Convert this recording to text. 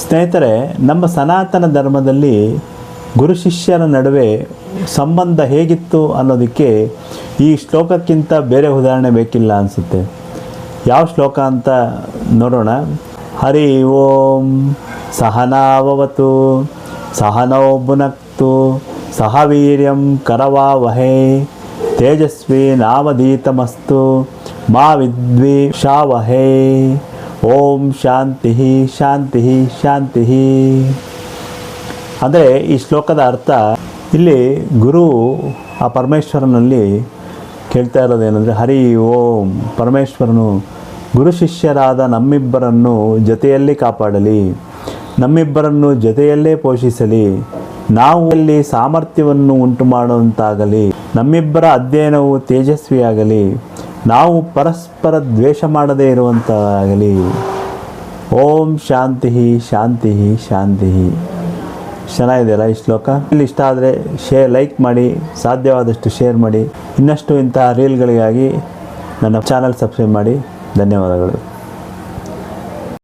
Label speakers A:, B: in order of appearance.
A: ಸ್ನೇಹಿತರೆ, ನಮ್ಮ ಸನಾತನ ಧರ್ಮದಲ್ಲಿ ಗುರು ಶಿಷ್ಯರ ನಡುವೆ ಸಂಬಂಧ ಹೇಗಿತ್ತು ಅನ್ನೋದಕ್ಕೆ ಈ ಶ್ಲೋಕಕ್ಕಿಂತ ಬೇರೆ ಉದಾಹರಣೆ ಬೇಕಿಲ್ಲ ಅನಿಸುತ್ತೆ. ಯಾವ ಶ್ಲೋಕ ಅಂತ ನೋಡೋಣ. ಹರಿ ಓಂ ಸಹನಾವವತು ಸಹನೌ ಭುನಕ್ತು ಸಹ ವೀರ್ಯಂ ಕರವಾವಹೈ ತೇಜಸ್ವಿ ನಾವಧೀತಮಸ್ತು ಮಾ ವಿದ್ವಿಷಾವಹೈ. ಓಂ ಶಾಂತಿ ಶಾಂತಿ ಶಾಂತಿ. ಅಂದರೆ ಈ ಶ್ಲೋಕದ ಅರ್ಥ, ಇಲ್ಲಿ ಗುರು ಆ ಪರಮೇಶ್ವರನಲ್ಲಿ ಕೇಳ್ತಾ ಇರೋದೇನೆಂದರೆ, ಹರಿ ಓಂ, ಪರಮೇಶ್ವರನು ಗುರು ಶಿಷ್ಯರಾದ ನಮ್ಮಿಬ್ಬರನ್ನು ಜೊತೆಯಲ್ಲಿ ಕಾಪಾಡಲಿ, ನಮ್ಮಿಬ್ಬರನ್ನು ಜೊತೆಯಲ್ಲೇ ಪೋಷಿಸಲಿ, ನಾವು ಅಲ್ಲಿ ಸಾಮರ್ಥ್ಯವನ್ನು ಉಂಟು ಮಾಡುವಂತಾಗಲಿ, ನಮ್ಮಿಬ್ಬರ ಅಧ್ಯಯನವು ತೇಜಸ್ವಿಯಾಗಲಿ, ನಾವು ಪರಸ್ಪರ ದ್ವೇಷ ಮಾಡದೇ ಇರುವಂತಾಗಲಿ. ಓಂ ಶಾಂತಿ ಶಾಂತಿ ಶಾಂತಿ. ಚೆನ್ನಾಗಿದೆಯಲ್ಲ ಈ ಶ್ಲೋಕ? ಇಲ್ಲಿ ಇಷ್ಟ ಆದರೆ ಲೈಕ್ ಮಾಡಿ, ಸಾಧ್ಯವಾದಷ್ಟು ಶೇರ್ ಮಾಡಿ. ಇನ್ನಷ್ಟು ಇಂತಹ ರೀಲ್ಗಳಿಗಾಗಿ ನನ್ನ ಚಾನಲ್ ಸಬ್ಸ್ಕ್ರೈಬ್ ಮಾಡಿ. ಧನ್ಯವಾದಗಳು.